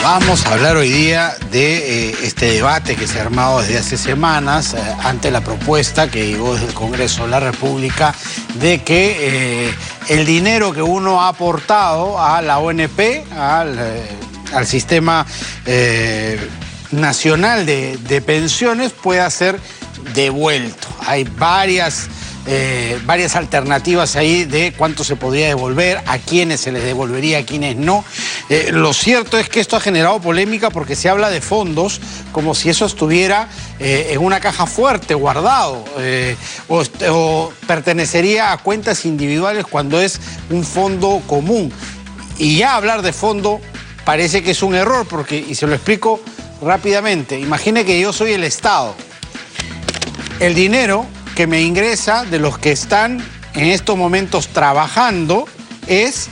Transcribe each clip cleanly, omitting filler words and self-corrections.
Vamos a hablar hoy día de este debate que se ha armado desde hace semanas ante la propuesta que llegó desde el Congreso de la República de que el dinero que uno ha aportado a la ONP, al sistema nacional de pensiones, pueda ser devuelto. Hay varias alternativas ahí de cuánto se podría devolver, a quiénes se les devolvería, a quiénes no. Lo cierto es que esto ha generado polémica porque se habla de fondos como si eso estuviera en una caja fuerte, guardado, o pertenecería a cuentas individuales cuando es un fondo común. Y ya hablar de fondo parece que es un error, porque, y se lo explico rápidamente, imagine que yo soy el Estado. El dinero que me ingresa de los que están en estos momentos trabajando es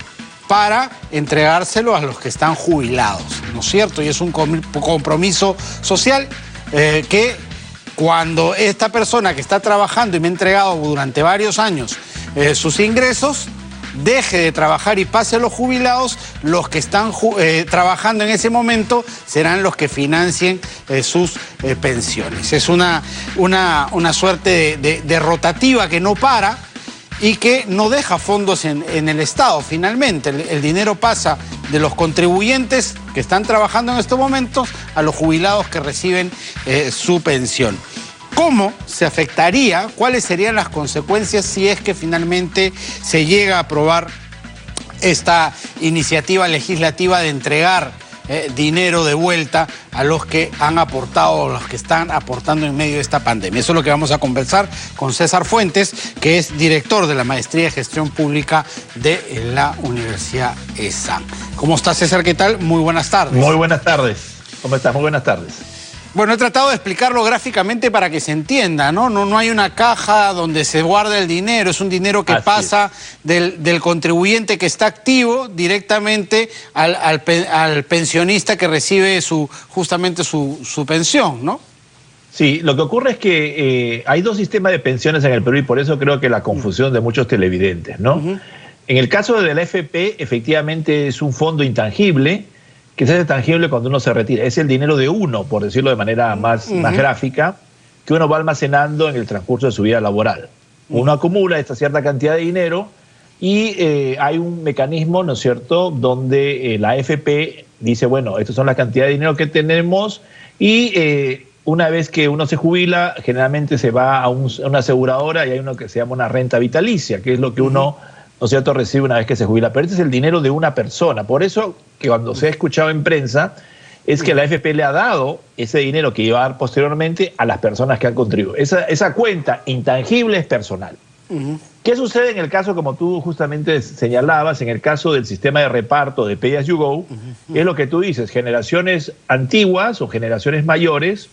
para entregárselo a los que están jubilados, ¿no es cierto? Y es un compromiso social que cuando esta persona que está trabajando y me ha entregado durante varios años sus ingresos, deje de trabajar y pase a los jubilados, los que están trabajando en ese momento serán los que financien sus pensiones. Es una suerte de rotativa que no para y que no deja fondos en el Estado. Finalmente, el dinero pasa de los contribuyentes que están trabajando en estos momentos a los jubilados que reciben su pensión. ¿Cómo se afectaría? ¿Cuáles serían las consecuencias si es que finalmente se llega a aprobar esta iniciativa legislativa de entregar dinero de vuelta a los que han aportado, a los que están aportando en medio de esta pandemia? Eso es lo que vamos a conversar con César Fuentes, que es director de la Maestría de Gestión Pública de la Universidad ESAM. ¿Cómo está, César? ¿Qué tal? Muy buenas tardes. Muy buenas tardes. ¿Cómo estás? Muy buenas tardes. Bueno, he tratado de explicarlo gráficamente para que se entienda, ¿no? No hay una caja donde se guarda el dinero, es un dinero que pasa del contribuyente que está activo directamente al pensionista que recibe justamente su pensión, ¿no? Sí, lo que ocurre es que hay dos sistemas de pensiones en el Perú y por eso creo que la confusión de muchos televidentes, ¿no? En el caso de la AFP, efectivamente es un fondo intangible que se hace tangible cuando uno se retira. Es el dinero de uno, por decirlo de manera más gráfica, que uno va almacenando en el transcurso de su vida laboral. Uno acumula esta cierta cantidad de dinero y hay un mecanismo, ¿no es cierto?, donde la AFP dice, bueno, estas son las cantidades de dinero que tenemos y una vez que uno se jubila, generalmente se va a una aseguradora y hay uno que se llama una renta vitalicia, que es lo que uno, ¿no es cierto?, recibe una vez que se jubila. Pero este es el dinero de una persona. Por eso que cuando se ha escuchado en prensa es que la AFP le ha dado ese dinero que iba a dar posteriormente a las personas que han contribuido. Esa cuenta intangible es personal. ¿Qué sucede en el caso, como tú justamente señalabas, en el caso del sistema de reparto de Pay As You Go? Es lo que tú dices, generaciones antiguas o generaciones mayores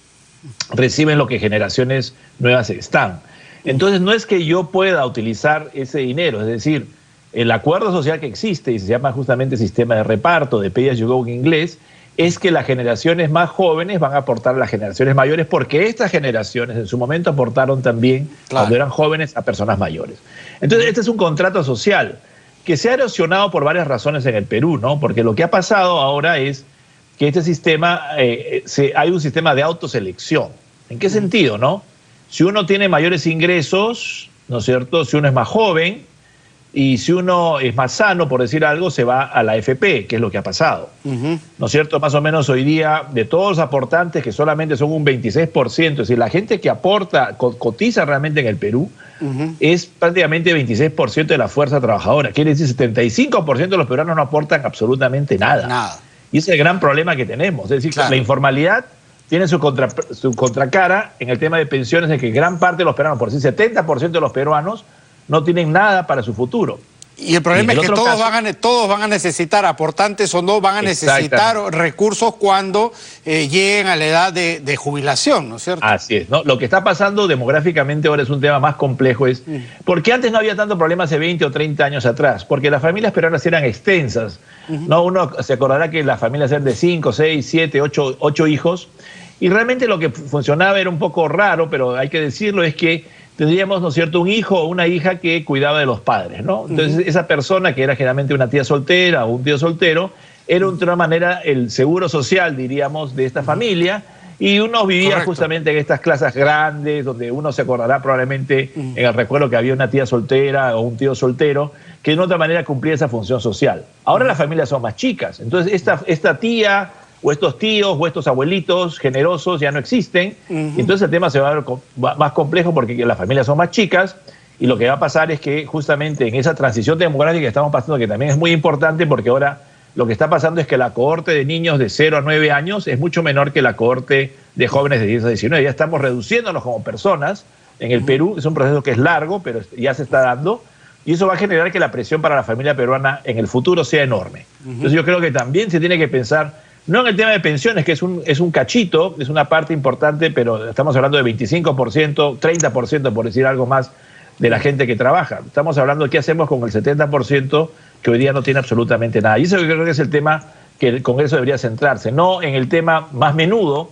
reciben lo que generaciones nuevas están. Entonces no es que yo pueda utilizar ese dinero, es decir, el acuerdo social que existe, y se llama justamente sistema de reparto, de Pay As You Go en inglés, es que las generaciones más jóvenes van a aportar a las generaciones mayores, porque estas generaciones en su momento aportaron también, cuando eran jóvenes, a personas mayores. Entonces este es un contrato social que se ha erosionado por varias razones en el Perú, ¿no? Porque lo que ha pasado ahora es que este sistema, hay un sistema de autoselección. ¿En qué sentido, no? Si uno tiene mayores ingresos, ¿no es cierto?, si uno es más joven y si uno es más sano, por decir algo, se va a la AFP, que es lo que ha pasado. ¿No es cierto? Más o menos hoy día, de todos los aportantes, que solamente son un 26%, es decir, la gente que aporta, cotiza realmente en el Perú, es prácticamente 26% de la fuerza trabajadora. Quiere decir, 75% de los peruanos no aportan absolutamente nada. Y ese es el gran problema que tenemos. Es decir, la informalidad tiene su contracara en el tema de pensiones, en que gran parte de los peruanos, por decir 70% de los peruanos, no tienen nada para su futuro. Y el problema es que todos van a necesitar, aportantes o no, van a necesitar recursos cuando lleguen a la edad de jubilación, ¿no es cierto? Así es, ¿no? Lo que está pasando demográficamente ahora es un tema más complejo, porque antes no había tanto problema hace 20 o 30 años atrás, porque las familias peruanas eran extensas, ¿no? Uno se acordará que las familias eran de 5, 6, 7, 8 hijos, y realmente lo que funcionaba era un poco raro, pero hay que decirlo, es que tendríamos, ¿no es cierto?, un hijo o una hija que cuidaba de los padres, ¿no? Entonces, esa persona, que era generalmente una tía soltera o un tío soltero, era de una manera el seguro social, diríamos, de esta familia, y uno vivía Correcto. justamente en estas casas grandes, donde uno se acordará probablemente en el recuerdo que había una tía soltera o un tío soltero, que de otra manera cumplía esa función social. Ahora las familias son más chicas, entonces esta tía o estos tíos o estos abuelitos generosos ya no existen, entonces el tema se va a ver más complejo porque las familias son más chicas, y lo que va a pasar es que justamente en esa transición demográfica que estamos pasando, que también es muy importante porque ahora lo que está pasando es que la cohorte de niños de 0 a 9 años es mucho menor que la cohorte de jóvenes de 10 a 19. Ya estamos reduciéndonos como personas en el Perú. Es un proceso que es largo, pero ya se está dando. Y eso va a generar que la presión para la familia peruana en el futuro sea enorme. Entonces yo creo que también se tiene que pensar, no en el tema de pensiones, que es un cachito, es una parte importante, pero estamos hablando de 25%, 30%, por decir algo más, de la gente que trabaja. Estamos hablando de qué hacemos con el 70%, que hoy día no tiene absolutamente nada. Y eso yo creo que es el tema que el Congreso debería centrarse, no en el tema más menudo,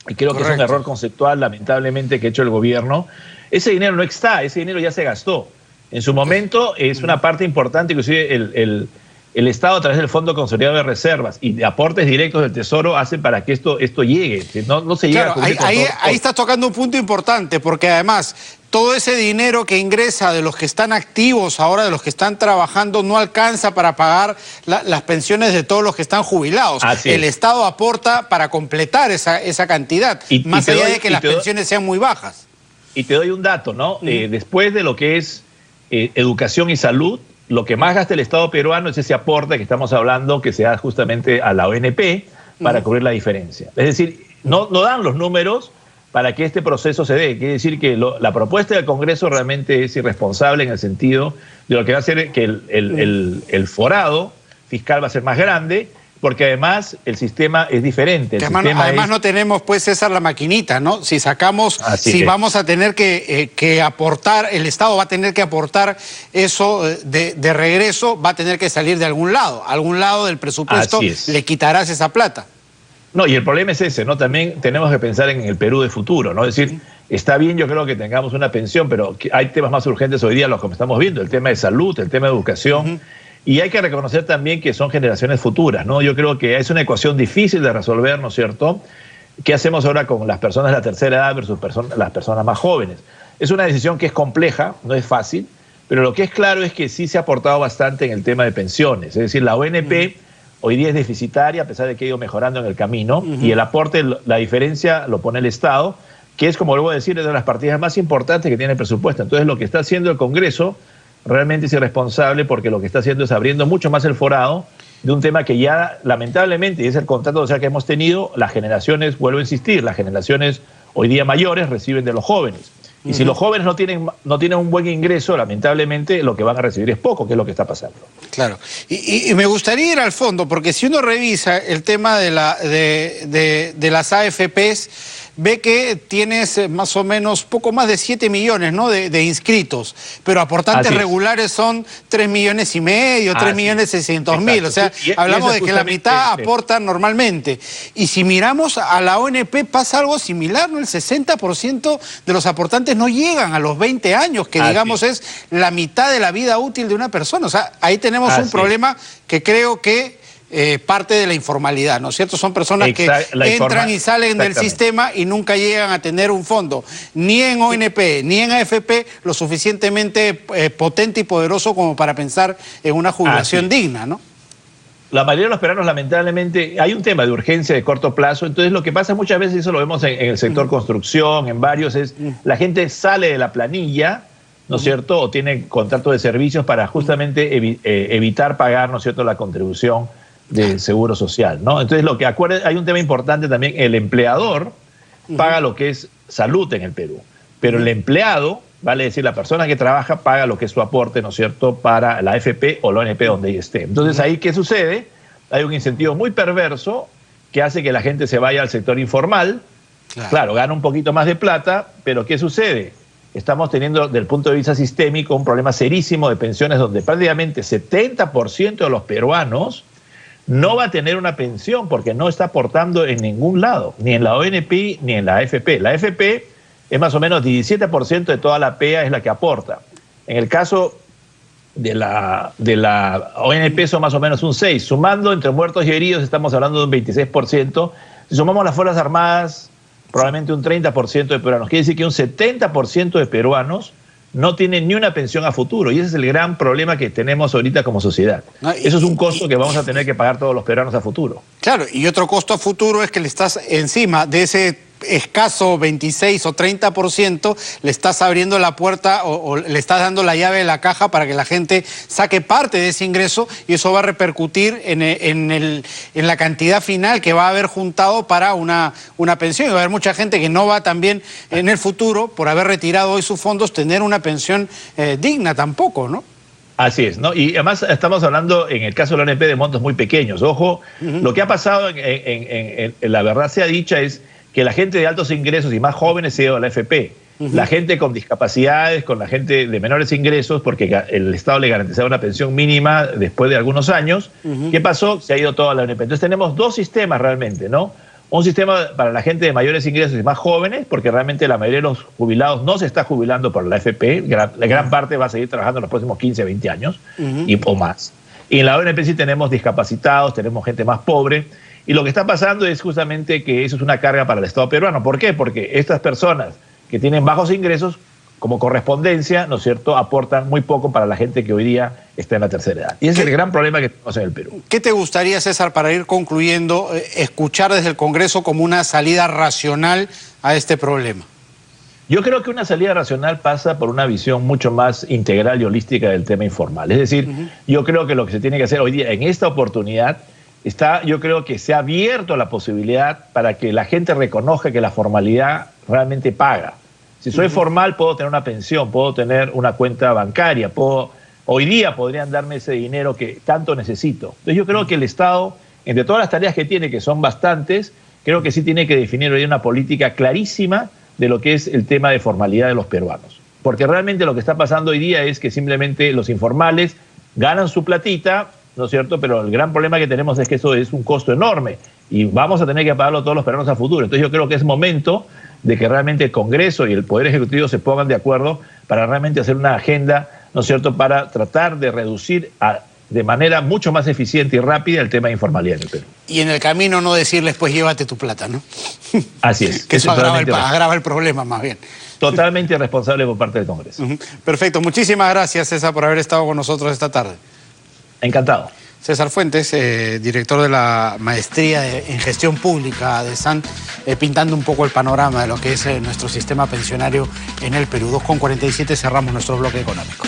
y creo que es un error conceptual, lamentablemente, que ha hecho el gobierno. Ese dinero no está, ese dinero ya se gastó. En su momento es una parte importante, inclusive el Estado a través del Fondo Consolidado de Reservas y de aportes directos del Tesoro hacen para que esto llegue. No se llega Claro, a ahí estás tocando un punto importante, porque además todo ese dinero que ingresa de los que están activos ahora, de los que están trabajando, no alcanza para pagar las pensiones de todos los que están jubilados. El Estado aporta para completar esa cantidad, más allá de que las pensiones sean muy bajas. Y te doy un dato, ¿no? Después de lo que es educación y salud, lo que más gasta el Estado peruano es ese aporte que estamos hablando, que se da justamente a la ONP para cubrir la diferencia. Es decir, no dan los números para que este proceso se dé. Quiere decir que la propuesta del Congreso realmente es irresponsable en el sentido de lo que va a hacer que el forado fiscal va a ser más grande, porque además el sistema es diferente. Además no tenemos, pues, César, la maquinita, ¿no? Si sacamos, vamos a tener que aportar, el Estado va a tener que aportar eso de regreso, va a tener que salir de algún lado del presupuesto, le quitarás esa plata. No, y el problema es ese, ¿no? También tenemos que pensar en el Perú de futuro, ¿no? Es decir, está bien, yo creo que tengamos una pensión, pero hay temas más urgentes hoy día, los que estamos viendo, el tema de salud, el tema de educación, y hay que reconocer también que son generaciones futuras, ¿no? Yo creo que es una ecuación difícil de resolver, ¿no es cierto? ¿Qué hacemos ahora con las personas de la tercera edad versus las personas más jóvenes? Es una decisión que es compleja, no es fácil, pero lo que es claro es que sí se ha aportado bastante en el tema de pensiones, es decir, la ONP hoy día es deficitaria, a pesar de que ha ido mejorando en el camino, y el aporte, la diferencia lo pone el Estado, que es, como vuelvo a decir, es de las partidas más importantes que tiene el presupuesto. Entonces, lo que está haciendo el Congreso realmente es irresponsable, porque lo que está haciendo es abriendo mucho más el forado de un tema que ya, lamentablemente, y es el contrato social que hemos tenido, las generaciones, vuelvo a insistir, las generaciones hoy día mayores reciben de los jóvenes. Y si los jóvenes no tienen un buen ingreso, lamentablemente lo que van a recibir es poco, que es lo que está pasando. Claro. Y me gustaría ir al fondo, porque si uno revisa el tema de las AFPs, ve que tienes más o menos poco más de 7 millones, ¿no?, de inscritos, pero aportantes regulares son 3,5 millones, 3,600,000. O sea, hablamos de que la mitad aportan normalmente. Y si miramos a la ONP pasa algo similar, ¿no? El 60% de los aportantes no llegan a los 20 años, que digamos es la mitad de la vida útil de una persona. O sea, ahí tenemos un problema que creo que parte de la informalidad, ¿no es cierto? Son personas que entran y salen del sistema y nunca llegan a tener un fondo, ni en ONP, ni en AFP, lo suficientemente potente y poderoso como para pensar en una jubilación digna, ¿no? La mayoría de los peruanos, lamentablemente, hay un tema de urgencia de corto plazo. Entonces, lo que pasa muchas veces, eso lo vemos en el sector construcción, en varios, es la gente sale de la planilla, ¿no es cierto?, o tiene contrato de servicios para justamente evitar pagar, ¿no es cierto?, la contribución del seguro social, ¿no? Entonces, hay un tema importante también, el empleador paga lo que es salud en el Perú, pero el empleado, vale decir, la persona que trabaja paga lo que es su aporte, ¿no es cierto?, para la AFP o la ONP donde ella esté. Entonces, ahí, ¿qué sucede? Hay un incentivo muy perverso que hace que la gente se vaya al sector informal. Claro, gana un poquito más de plata, pero ¿qué sucede? Estamos teniendo, desde el punto de vista sistémico, un problema serísimo de pensiones donde prácticamente 70% de los peruanos no va a tener una pensión porque no está aportando en ningún lado, ni en la ONP ni en la AFP. La AFP es más o menos 17% de toda la PEA es la que aporta. En el caso la ONP son más o menos un 6%. Sumando entre muertos y heridos estamos hablando de un 26%. Si sumamos las Fuerzas Armadas, probablemente un 30% de peruanos. Quiere decir que un 70% de peruanos no tienen ni una pensión a futuro. Y ese es el gran problema que tenemos ahorita como sociedad. Eso es un costo que vamos a tener que pagar todos los peruanos a futuro. Claro, y otro costo a futuro es que le estás encima de ese escaso 26 o 30%, le estás abriendo la puerta o le estás dando la llave de la caja para que la gente saque parte de ese ingreso, y eso va a repercutir en la cantidad final que va a haber juntado para una pensión. Y va a haber mucha gente que no va también en el futuro, por haber retirado hoy sus fondos, tener una pensión digna tampoco, ¿no? Así es, ¿no? Y además estamos hablando, en el caso de la ONP, de montos muy pequeños. Ojo, lo que ha pasado, en la verdad sea dicha, es que la gente de altos ingresos y más jóvenes se ha ido a la AFP. La gente con discapacidades, con la gente de menores ingresos, porque el Estado le garantizaba una pensión mínima después de algunos años. ¿Qué pasó? Se ha ido toda la ONP. Entonces tenemos dos sistemas realmente, ¿no? Un sistema para la gente de mayores ingresos y más jóvenes, porque realmente la mayoría de los jubilados no se está jubilando por la AFP. La gran parte va a seguir trabajando en los próximos 15, 20 años o más. Y en la ONP sí tenemos discapacitados, tenemos gente más pobre. Y lo que está pasando es justamente que eso es una carga para el Estado peruano. ¿Por qué? Porque estas personas que tienen bajos ingresos, como correspondencia, ¿no es cierto?, aportan muy poco para la gente que hoy día está en la tercera edad. Y ese es el gran problema que tenemos en el Perú. ¿Qué te gustaría, César, para ir concluyendo, escuchar desde el Congreso como una salida racional a este problema? Yo creo que una salida racional pasa por una visión mucho más integral y holística del tema informal. Es decir, yo creo que lo que se tiene que hacer hoy día, en esta oportunidad, yo creo que se ha abierto la posibilidad para que la gente reconozca que la formalidad realmente paga. Si soy formal, puedo tener una pensión, puedo tener una cuenta bancaria, hoy día podrían darme ese dinero que tanto necesito. Entonces yo creo que el Estado, entre todas las tareas que tiene, que son bastantes, creo que sí tiene que definir hoy una política clarísima de lo que es el tema de formalidad de los peruanos. Porque realmente lo que está pasando hoy día es que simplemente los informales ganan su platita, ¿no es cierto? Pero el gran problema que tenemos es que eso es un costo enorme y vamos a tener que pagarlo todos los peruanos a futuro. Entonces yo creo que es momento de que realmente el Congreso y el Poder Ejecutivo se pongan de acuerdo para realmente hacer una agenda, ¿no es cierto?, para tratar de reducir de manera mucho más eficiente y rápida el tema de informalidad en el Perú. Y en el camino no decirles, pues llévate tu plata, ¿no? Así es. Que eso agrava el problema más bien. Totalmente irresponsable por parte del Congreso. Perfecto. Muchísimas gracias, César, por haber estado con nosotros esta tarde. Encantado. César Fuentes, director de la Maestría en Gestión Pública de SAN, pintando un poco el panorama de lo que es nuestro sistema pensionario en el Perú. 2:47, cerramos nuestro bloque económico.